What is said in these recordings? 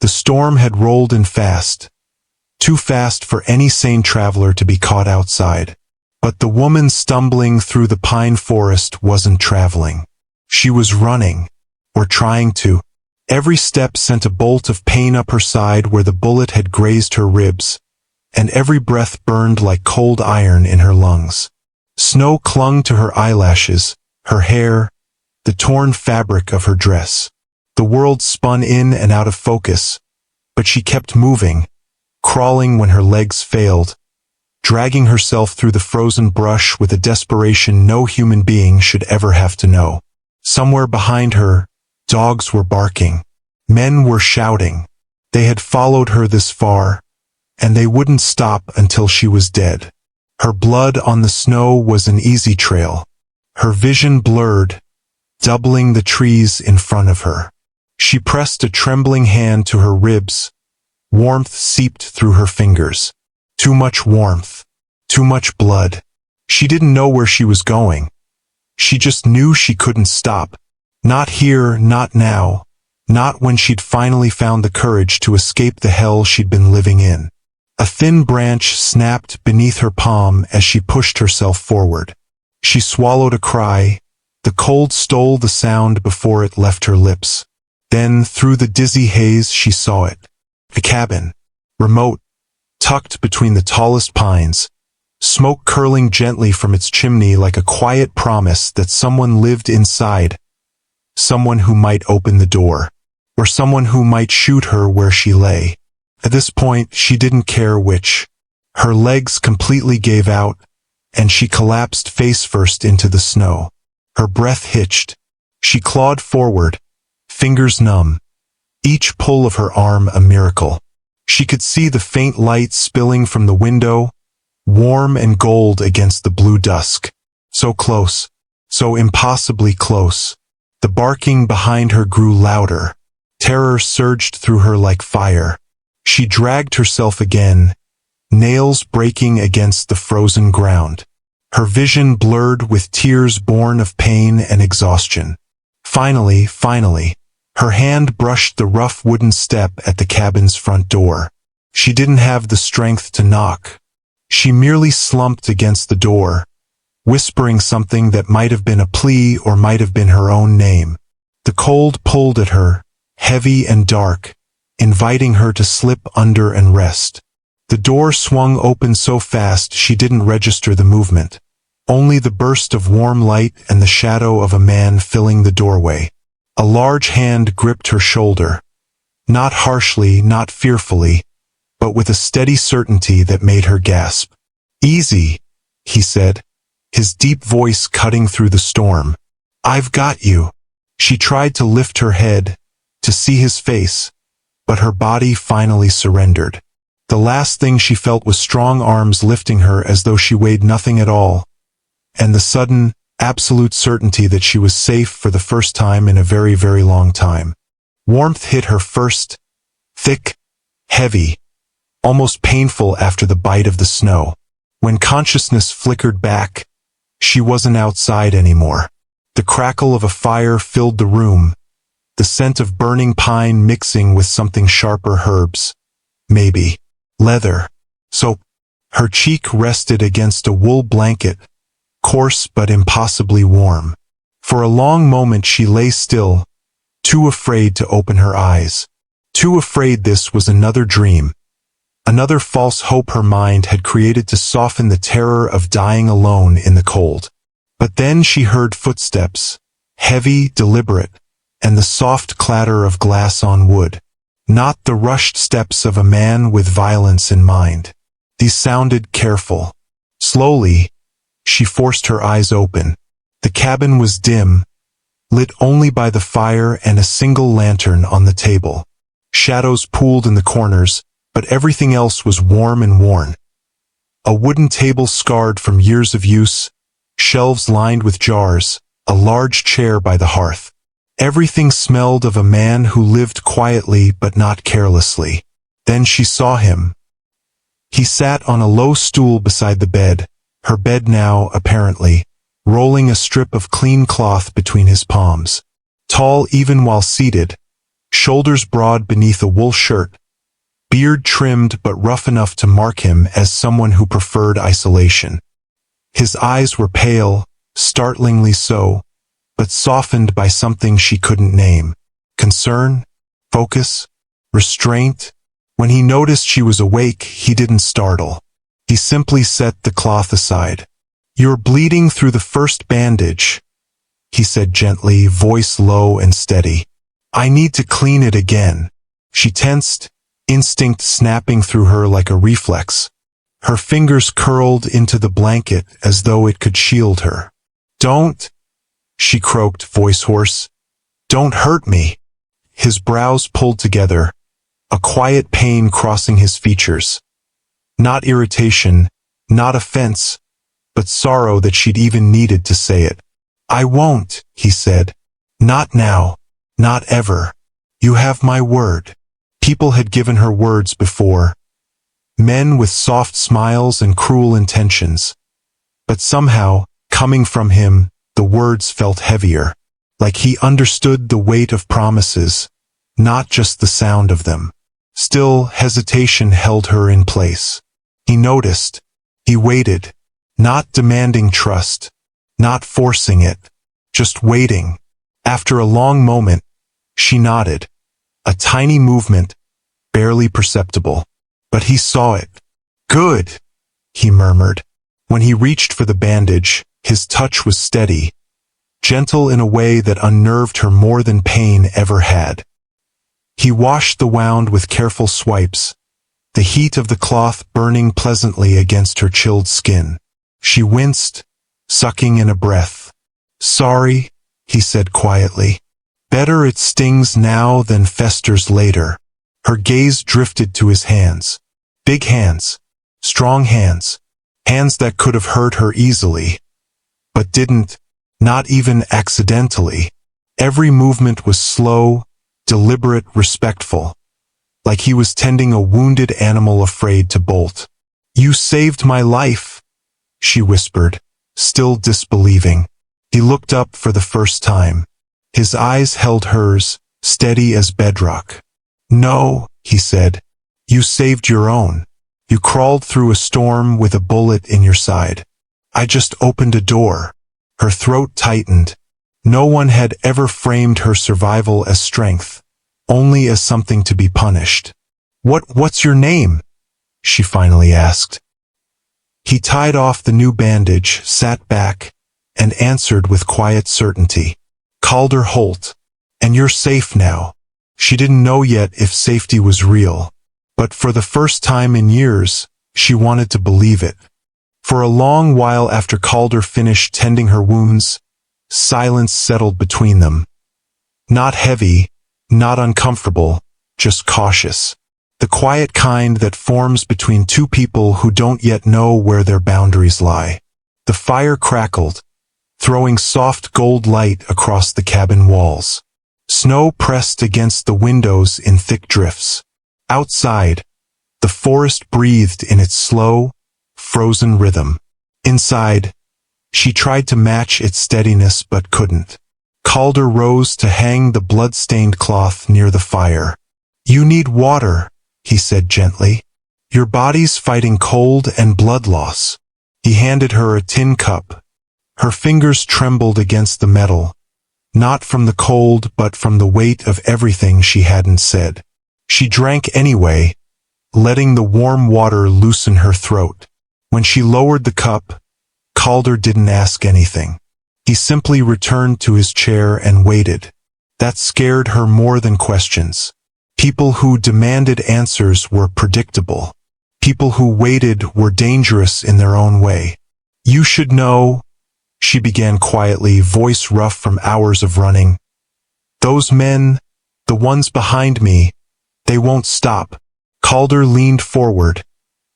The storm had rolled in fast, too fast for any sane traveler to be caught outside. But the woman stumbling through the pine forest wasn't traveling. She was running, or trying to. Every step sent a bolt of pain up her side where the bullet had grazed her ribs, and every breath burned like cold iron in her lungs. Snow clung to her eyelashes, her hair, the torn fabric of her dress. The world spun in and out of focus, but she kept moving, crawling when her legs failed, dragging herself through the frozen brush with a desperation no human being should ever have to know. Somewhere behind her, dogs were barking. Men were shouting. They had followed her this far, and they wouldn't stop until she was dead. Her blood on the snow was an easy trail. Her vision blurred, doubling the trees in front of her. She pressed a trembling hand to her ribs. Warmth seeped through her fingers. Too much warmth. Too much blood. She didn't know where she was going. She just knew she couldn't stop. Not here, not now. Not when she'd finally found the courage to escape the hell she'd been living in. A thin branch snapped beneath her palm as she pushed herself forward. She swallowed a cry. The cold stole the sound before it left her lips. Then, through the dizzy haze, she saw it. A cabin. Remote. Tucked between the tallest pines. Smoke curling gently from its chimney like a quiet promise that someone lived inside. Someone who might open the door. Or someone who might shoot her where she lay. At this point, she didn't care which. Her legs completely gave out, and she collapsed face first into the snow. Her breath hitched. She clawed forward, fingers numb. Each pull of her arm a miracle. She could see the faint light spilling from the window, warm and gold against the blue dusk. So close, so impossibly close. The barking behind her grew louder. Terror surged through her like fire. She dragged herself again, nails breaking against the frozen ground. Her vision blurred with tears born of pain and exhaustion. Finally, her hand brushed the rough wooden step at the cabin's front door. She didn't have the strength to knock. She merely slumped against the door, whispering something that might have been a plea or might have been her own name. The cold pulled at her, heavy and dark, inviting her to slip under and rest. The door swung open so fast she didn't register the movement. Only the burst of warm light and the shadow of a man filling the doorway. A large hand gripped her shoulder. Not harshly, not fearfully, but with a steady certainty that made her gasp. "Easy," he said, his deep voice cutting through the storm. "I've got you." She tried to lift her head, to see his face, but her body finally surrendered. The last thing she felt was strong arms lifting her as though she weighed nothing at all, and the sudden, absolute certainty that she was safe for the first time in a very, very long time. Warmth hit her first, thick, heavy, almost painful after the bite of the snow. When consciousness flickered back, she wasn't outside anymore. The crackle of a fire filled the room, the scent of burning pine mixing with something sharper herbs. Maybe leather. Soap. Her cheek rested against a wool blanket, coarse but impossibly warm. For a long moment she lay still, too afraid to open her eyes. Too afraid this was another dream. Another false hope her mind had created to soften the terror of dying alone in the cold. But then she heard footsteps, heavy, deliberate, and the soft clatter of glass on wood. Not the rushed steps of a man with violence in mind. These sounded careful. Slowly, she forced her eyes open. The cabin was dim, lit only by the fire and a single lantern on the table. Shadows pooled in the corners, but everything else was warm and worn. A wooden table scarred from years of use, shelves lined with jars, a large chair by the hearth. Everything smelled of a man who lived quietly but not carelessly. Then she saw him. He sat on a low stool beside the bed, her bed now, apparently, rolling a strip of clean cloth between his palms. Tall even while seated, shoulders broad beneath a wool shirt, beard trimmed but rough enough to mark him as someone who preferred isolation. His eyes were pale, startlingly so, but softened by something she couldn't name. Concern? Focus? Restraint? When he noticed she was awake, he didn't startle. He simply set the cloth aside. "You're bleeding through the first bandage," he said gently, voice low and steady. "I need to clean it again." She tensed, instinct snapping through her like a reflex. Her fingers curled into the blanket as though it could shield her. "Don't," she croaked, voice hoarse. "Don't hurt me." His brows pulled together, a quiet pain crossing his features. Not irritation, not offense, but sorrow that she'd even needed to say it. "I won't," he said. "Not now. Not ever. You have my word." People had given her words before. Men with soft smiles and cruel intentions. But somehow, coming from him, the words felt heavier. Like he understood the weight of promises, not just the sound of them. Still, hesitation held her in place. He noticed. He waited, not demanding trust, not forcing it, just waiting. After a long moment, she nodded. A tiny movement, barely perceptible. But he saw it. "Good," he murmured. When he reached for the bandage, his touch was steady, gentle in a way that unnerved her more than pain ever had. He washed the wound with careful swipes, the heat of the cloth burning pleasantly against her chilled skin. She winced, sucking in a breath. "Sorry," he said quietly. "Better it stings now than festers later." Her gaze drifted to his hands. Big hands. Strong hands. Hands that could have hurt her easily. But didn't, not even accidentally. Every movement was slow, deliberate, respectful. Like he was tending a wounded animal afraid to bolt. "You saved my life," she whispered, still disbelieving. He looked up for the first time. His eyes held hers, steady as bedrock. "No," he said. "You saved your own. You crawled through a storm with a bullet in your side. I just opened a door." Her throat tightened. No one had ever framed her survival as strength, only as something to be punished. What's your name?" she finally asked. He tied off the new bandage, sat back, and answered with quiet certainty. "Calder Holt. And you're safe now." She didn't know yet if safety was real, but for the first time in years, she wanted to believe it. For a long while after Calder finished tending her wounds, silence settled between them. Not heavy, not uncomfortable, just cautious. The quiet kind that forms between two people who don't yet know where their boundaries lie. The fire crackled, throwing soft gold light across the cabin walls. Snow pressed against the windows in thick drifts. Outside, the forest breathed in its slow, frozen rhythm. Inside, she tried to match its steadiness but couldn't. Calder rose to hang the blood-stained cloth near the fire. "You need water," he said gently. "Your body's fighting cold and blood loss." He handed her a tin cup. Her fingers trembled against the metal, not from the cold but from the weight of everything she hadn't said. She drank anyway, letting the warm water loosen her throat. When she lowered the cup, Calder didn't ask anything. He simply returned to his chair and waited. That scared her more than questions. People who demanded answers were predictable. People who waited were dangerous in their own way. "You should know," she began quietly, voice rough from hours of running. "Those men, the ones behind me, they won't stop." Calder leaned forward,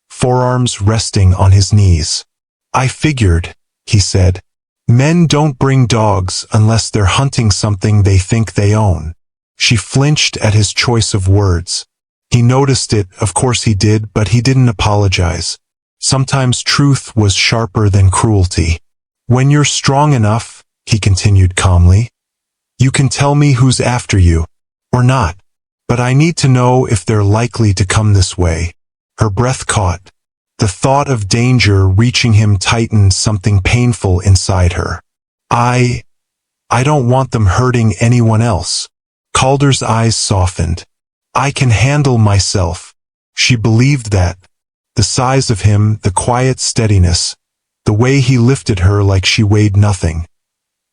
forearms resting on his knees. "I figured," he said. "Men don't bring dogs unless they're hunting something they think they own." She flinched at his choice of words. He noticed it, of course he did, but he didn't apologize. Sometimes truth was sharper than cruelty. "When you're strong enough," he continued calmly, "you can tell me who's after you. Or not." But I need to know if they're likely to come this way. Her breath caught. The thought of danger reaching him tightened something painful inside her. I don't want them hurting anyone else. Calder's eyes softened. I can handle myself. She believed that. The size of him, the quiet steadiness, the way he lifted her like she weighed nothing.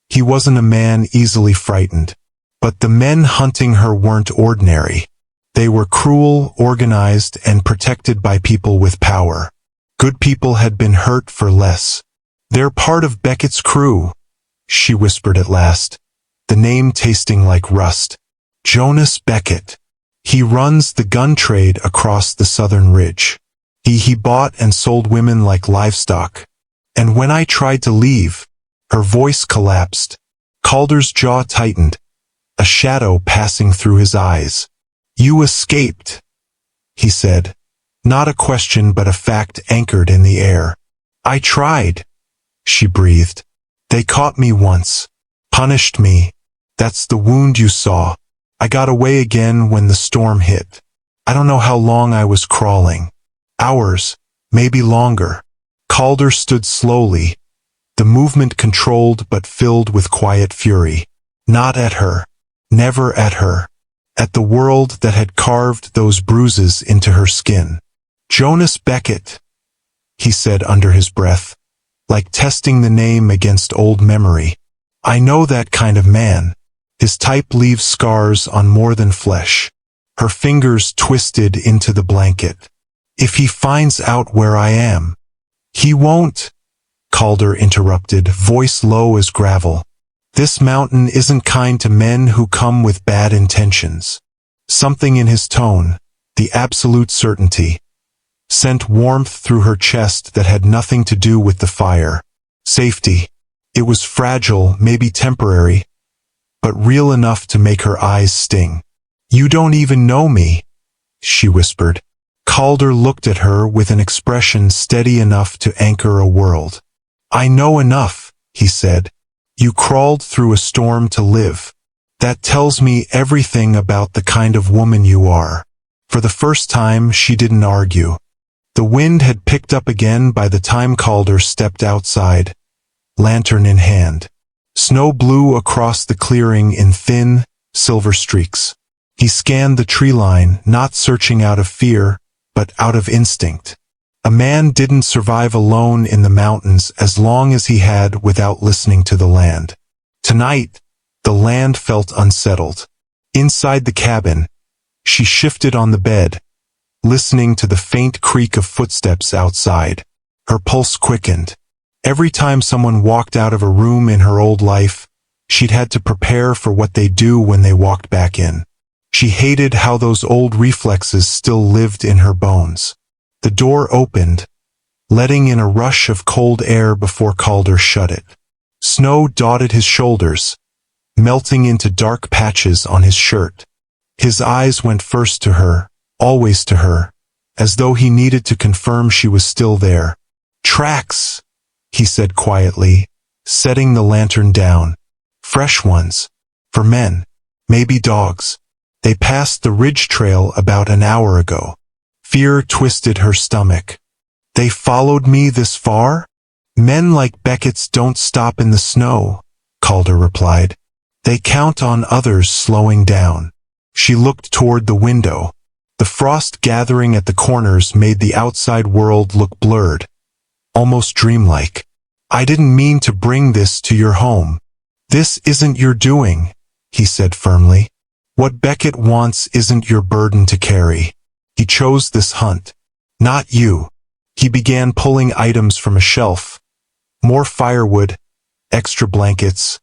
He wasn't a man easily frightened. But the men hunting her weren't ordinary. They were cruel, organized, and protected by people with power. Good people had been hurt for less. They're part of Beckett's crew, she whispered at last, the name tasting like rust. Jonas Beckett. He runs the gun trade across the southern ridge. He bought and sold women like livestock. And when I tried to leave, her voice collapsed. Calder's jaw tightened, a shadow passing through his eyes. You escaped, he said. Not a question but a fact anchored in the air. I tried, she breathed. They caught me once. Punished me. That's the wound you saw. I got away again when the storm hit. I don't know how long I was crawling. Hours, maybe longer. Calder stood slowly, the movement controlled but filled with quiet fury. Not at her. Never at her. At the world that had carved those bruises into her skin. Jonas Beckett, he said under his breath, like testing the name against old memory. I know that kind of man. His type leaves scars on more than flesh. Her fingers twisted into the blanket. If he finds out where I am. He won't, Calder interrupted, voice low as gravel. This mountain isn't kind to men who come with bad intentions. Something in his tone, the absolute certainty, sent warmth through her chest that had nothing to do with the fire. Safety. It was fragile, maybe temporary, but real enough to make her eyes sting. You don't even know me, she whispered. Calder looked at her with an expression steady enough to anchor a world. I know enough, he said. You crawled through a storm to live. That tells me everything about the kind of woman you are. For the first time, she didn't argue. The wind had picked up again by the time Calder stepped outside, lantern in hand. Snow blew across the clearing in thin, silver streaks. He scanned the tree line, not searching out of fear, but out of instinct. A man didn't survive alone in the mountains as long as he had without listening to the land. Tonight, the land felt unsettled. Inside the cabin, she shifted on the bed, listening to the faint creak of footsteps outside. Her pulse quickened. Every time someone walked out of a room in her old life, she'd had to prepare for what they'd do when they walked back in. She hated how those old reflexes still lived in her bones. The door opened, letting in a rush of cold air before Calder shut it. Snow dotted his shoulders, melting into dark patches on his shirt. His eyes went first to her, always to her, as though he needed to confirm she was still there. Tracks, he said quietly, setting the lantern down. Fresh ones. For men. Maybe dogs. They passed the ridge trail about an hour ago. Fear twisted her stomach. They followed me this far? Men like Beckett's don't stop in the snow, Calder replied. They count on others slowing down. She looked toward the window. The frost gathering at the corners made the outside world look blurred, almost dreamlike. I didn't mean to bring this to your home. This isn't your doing, he said firmly. What Beckett wants isn't your burden to carry. He chose this hunt. Not you. He began pulling items from a shelf. More firewood, extra blankets,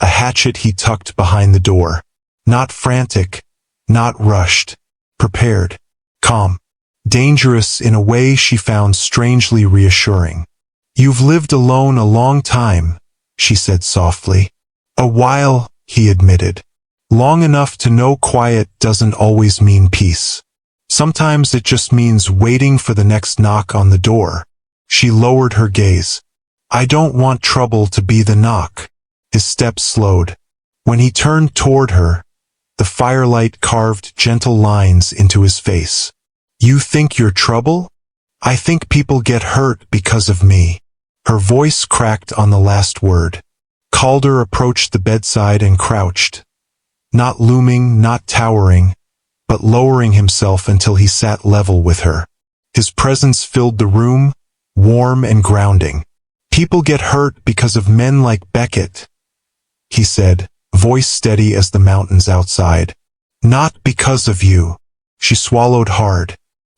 a hatchet he tucked behind the door. Not frantic, not rushed. Prepared. Calm. Dangerous in a way she found strangely reassuring. You've lived alone a long time, she said softly. A while, he admitted. Long enough to know quiet doesn't always mean peace. Sometimes it just means waiting for the next knock on the door. She lowered her gaze. I don't want trouble to be the knock. His steps slowed. When he turned toward her, The firelight carved gentle lines into his face. You think you're trouble? I think people get hurt because of me. Her voice cracked on the last word. Calder approached the bedside and crouched. Not looming, not towering, but lowering himself until he sat level with her. His presence filled the room, warm and grounding. People get hurt because of men like Beckett, he said, voice steady as the mountains outside. Not because of you. She swallowed hard.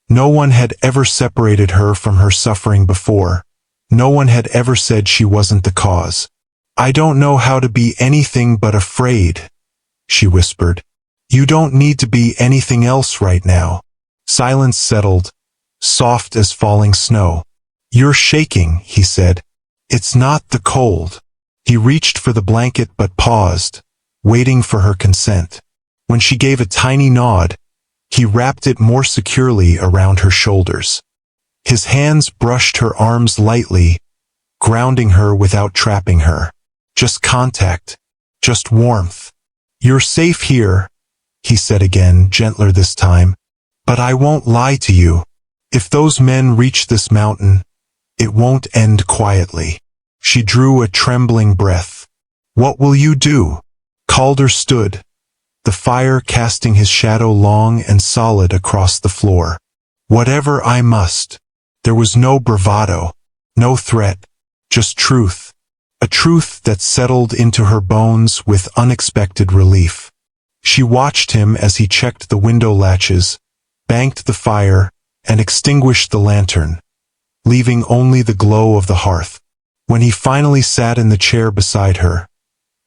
No one had ever separated her from her suffering before. No one had ever said she wasn't the cause. I don't know how to be anything but afraid, she whispered. You don't need to be anything else right now. Silence settled, soft as falling snow. You're shaking, he said. It's not the cold. He reached for the blanket but paused, waiting for her consent. When she gave a tiny nod, he wrapped it more securely around her shoulders. His hands brushed her arms lightly, grounding her without trapping her. Just contact, just warmth. You're safe here, he said again, gentler this time. But I won't lie to you. If those men reach this mountain, it won't end quietly. She drew a trembling breath. What will you do? Calder stood, the fire casting his shadow long and solid across the floor. Whatever I must. There was no bravado, no threat, just truth. A truth that settled into her bones with unexpected relief. She watched him as he checked the window latches, banked the fire, and extinguished the lantern, leaving only the glow of the hearth. When he finally sat in the chair beside her,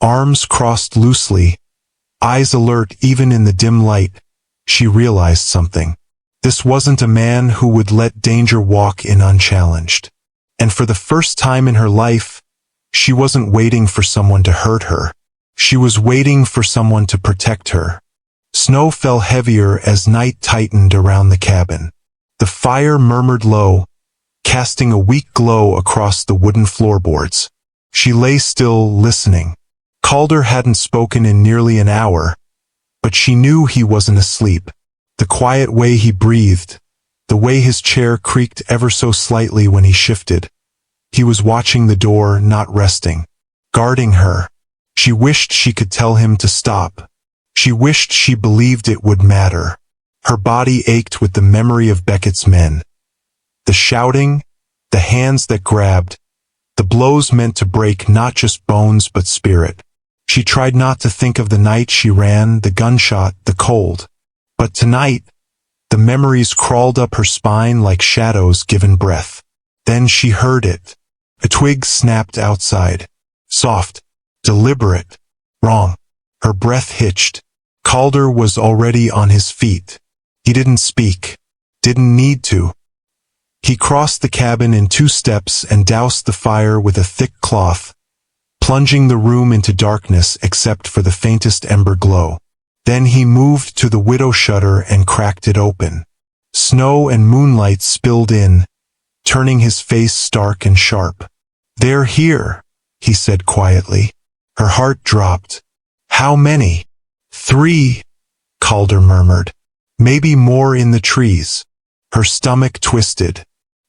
arms crossed loosely, eyes alert even in the dim light, she realized something. This wasn't a man who would let danger walk in unchallenged. And for the first time in her life, she wasn't waiting for someone to hurt her. She was waiting for someone to protect her. Snow fell heavier as night tightened around the cabin. The fire murmured low, casting a weak glow across the wooden floorboards. She lay still, listening. Calder hadn't spoken in nearly an hour, but she knew he wasn't asleep. The quiet way he breathed, the way his chair creaked ever so slightly when he shifted. He was watching the door, not resting, guarding her. She wished she could tell him to stop. She wished she believed it would matter. Her body ached with the memory of Beckett's men. The shouting, the hands that grabbed, the blows meant to break not just bones but spirit. She tried not to think of the night she ran, the gunshot, the cold. But tonight, the memories crawled up her spine like shadows given breath. Then she heard it. A twig snapped outside. Soft, deliberate, wrong. Her breath hitched. Calder was already on his feet. He didn't speak. Didn't need to. He crossed the cabin in 2 steps and doused the fire with a thick cloth, plunging the room into darkness except for the faintest ember glow. Then he moved to the widow shutter and cracked it open. Snow and moonlight spilled in, turning his face stark and sharp. They're here, he said quietly. Her heart dropped. How many? 3, Calder murmured. Maybe more in the trees. Her stomach twisted.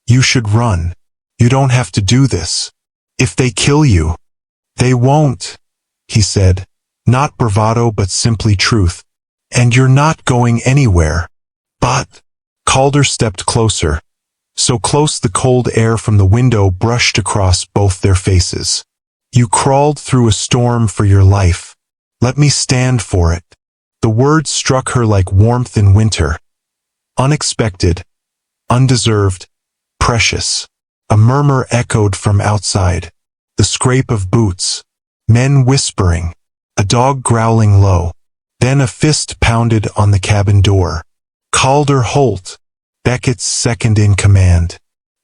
You should run. You don't have to do this. If they kill you. They won't, he said. Not bravado but simply truth. And you're not going anywhere. But, Calder stepped closer. So close the cold air from the window brushed across both their faces. You crawled through a storm for your life. Let me stand for it. The words struck her like warmth in winter. Unexpected, undeserved, precious. A murmur echoed from outside. The scrape of boots. Men whispering. A dog growling low. Then a fist pounded on the cabin door. Calder Holt, Beckett's second in command.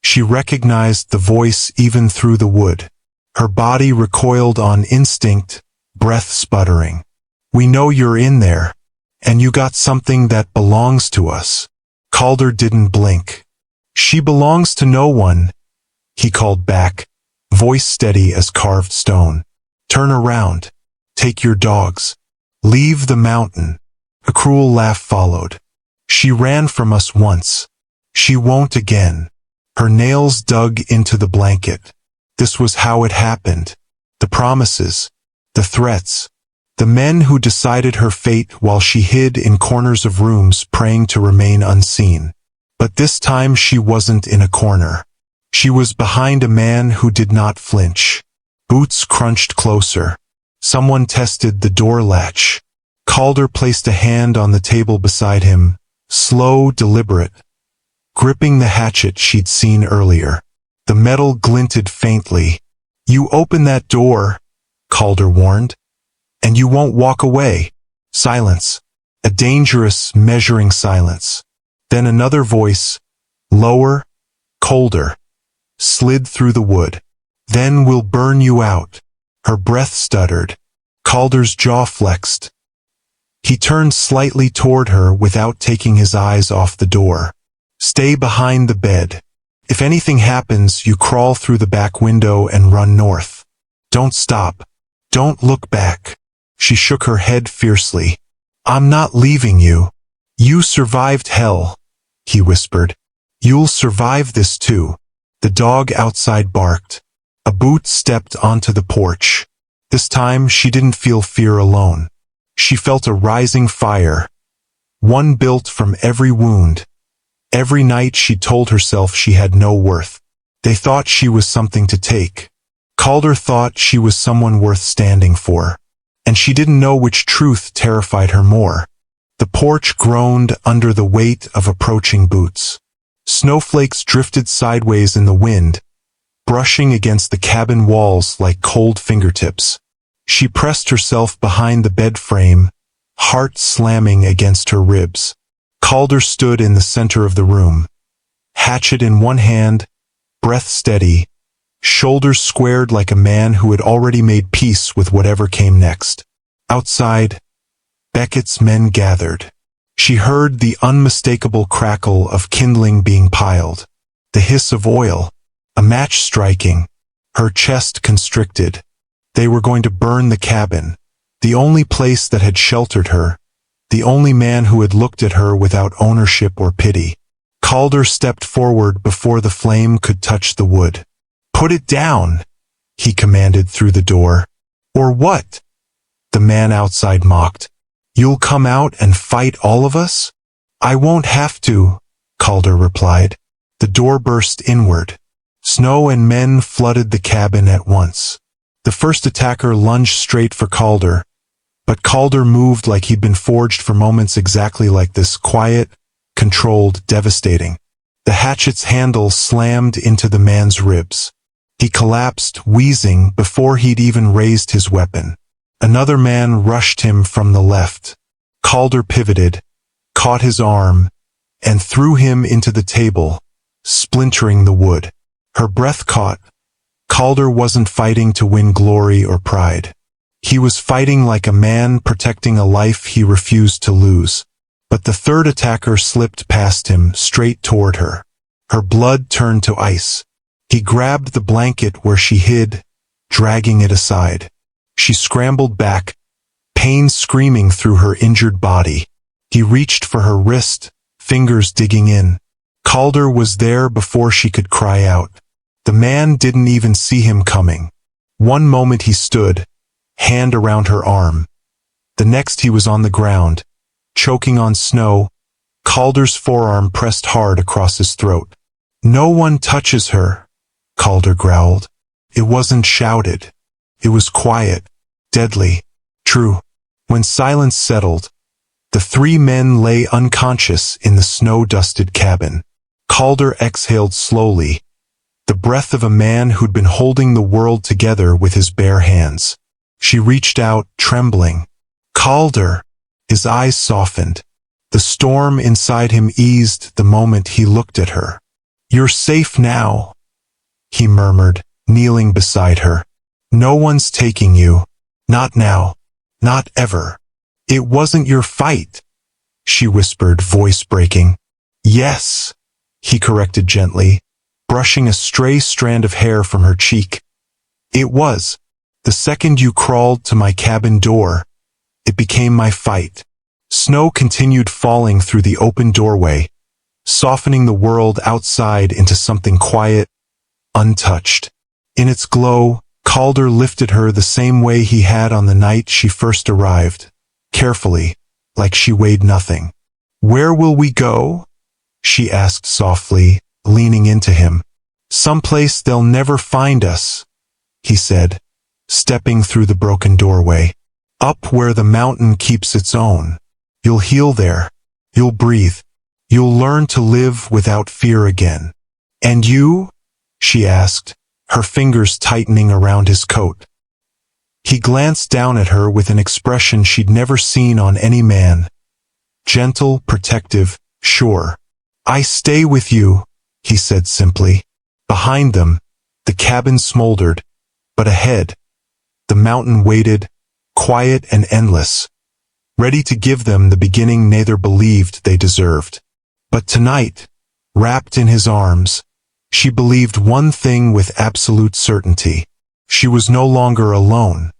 She recognized the voice even through the wood. Her body recoiled on instinct, breath sputtering. We know you're in there. And you got something that belongs to us. Calder didn't blink. She belongs to no one, he called back, voice steady as carved stone. Turn around. Take your dogs. Leave the mountain. A cruel laugh followed. She ran from us once. She won't again. Her nails dug into the blanket. This was how it happened. The promises, the threats, the men who decided her fate while she hid in corners of rooms praying to remain unseen. But this time she wasn't in a corner. She was behind a man who did not flinch. Boots crunched closer. Someone tested the door latch. Calder placed a hand on the table beside him, slow, deliberate, gripping the hatchet she'd seen earlier. The metal glinted faintly. "You open that door," Calder warned, "and you won't walk away." Silence. A dangerous, measuring silence. Then another voice, lower, colder, slid through the wood. "Then we'll burn you out." Her breath stuttered. Calder's jaw flexed. He turned slightly toward her without taking his eyes off the door. "Stay behind the bed. If anything happens, you crawl through the back window and run north. Don't stop. Don't look back." She shook her head fiercely. "I'm not leaving you. You survived hell," he whispered. "You'll survive this too." The dog outside barked. A boot stepped onto the porch. This time she didn't feel fear alone. She felt a rising fire, one built from every wound. Every night she told herself she had no worth. They thought she was something to take. Calder thought she was someone worth standing for. And she didn't know which truth terrified her more. The porch groaned under the weight of approaching boots. Snowflakes drifted sideways in the wind, brushing against the cabin walls like cold fingertips. She pressed herself behind the bed frame, heart slamming against her ribs. Calder stood in the center of the room, hatchet in one hand, breath steady, shoulders squared like a man who had already made peace with whatever came next. Outside, Beckett's men gathered. She heard the unmistakable crackle of kindling being piled, the hiss of oil, a match striking. Her chest constricted. They were going to burn the cabin, the only place that had sheltered her, the only man who had looked at her without ownership or pity. Calder stepped forward before the flame could touch the wood. "Put it down," he commanded through the door. "Or what?" the man outside mocked. "You'll come out and fight all of us?" "I won't have to," Calder replied. The door burst inward. Snow and men flooded the cabin at once. The first attacker lunged straight for Calder, but Calder moved like he'd been forged for moments exactly like this, quiet, controlled, devastating. The hatchet's handle slammed into the man's ribs. He collapsed, wheezing, before he'd even raised his weapon. Another man rushed him from the left. Calder pivoted, caught his arm, and threw him into the table, splintering the wood. Her breath caught. Calder wasn't fighting to win glory or pride. He was fighting like a man protecting a life he refused to lose. But the third attacker slipped past him, straight toward her. Her blood turned to ice. He grabbed the blanket where she hid, dragging it aside. She scrambled back, pain screaming through her injured body. He reached for her wrist, fingers digging in. Calder was there before she could cry out. The man didn't even see him coming. One moment he stood, hand around her arm. The next he was on the ground, choking on snow, Calder's forearm pressed hard across his throat. "No one touches her," Calder growled. It wasn't shouted. It was quiet, deadly, true. When silence settled, the three men lay unconscious in the snow-dusted cabin. Calder exhaled slowly, the breath of a man who'd been holding the world together with his bare hands. She reached out, trembling. "Calder!" His eyes softened. The storm inside him eased the moment he looked at her. "You're safe now," he murmured, kneeling beside her. "No one's taking you. Not now. Not ever." "It wasn't your fight," she whispered, voice breaking. "Yes," he corrected gently, brushing a stray strand of hair from her cheek. "It was. The second you crawled to my cabin door, it became my fight." Snow continued falling through the open doorway, softening the world outside into something quiet, untouched. In its glow, Calder lifted her the same way he had on the night she first arrived, carefully, like she weighed nothing. "Where will we go?" she asked softly, leaning into him. "Someplace they'll never find us," he said, stepping through the broken doorway. "Up where the mountain keeps its own. You'll heal there. You'll breathe. You'll learn to live without fear again." "And you?" she asked, her fingers tightening around his coat. He glanced down at her with an expression she'd never seen on any man. Gentle, protective, sure. "I stay with you," he said simply. Behind them, the cabin smoldered, but ahead, the mountain waited, quiet and endless, ready to give them the beginning neither believed they deserved. But tonight, wrapped in his arms, she believed one thing with absolute certainty. She was no longer alone.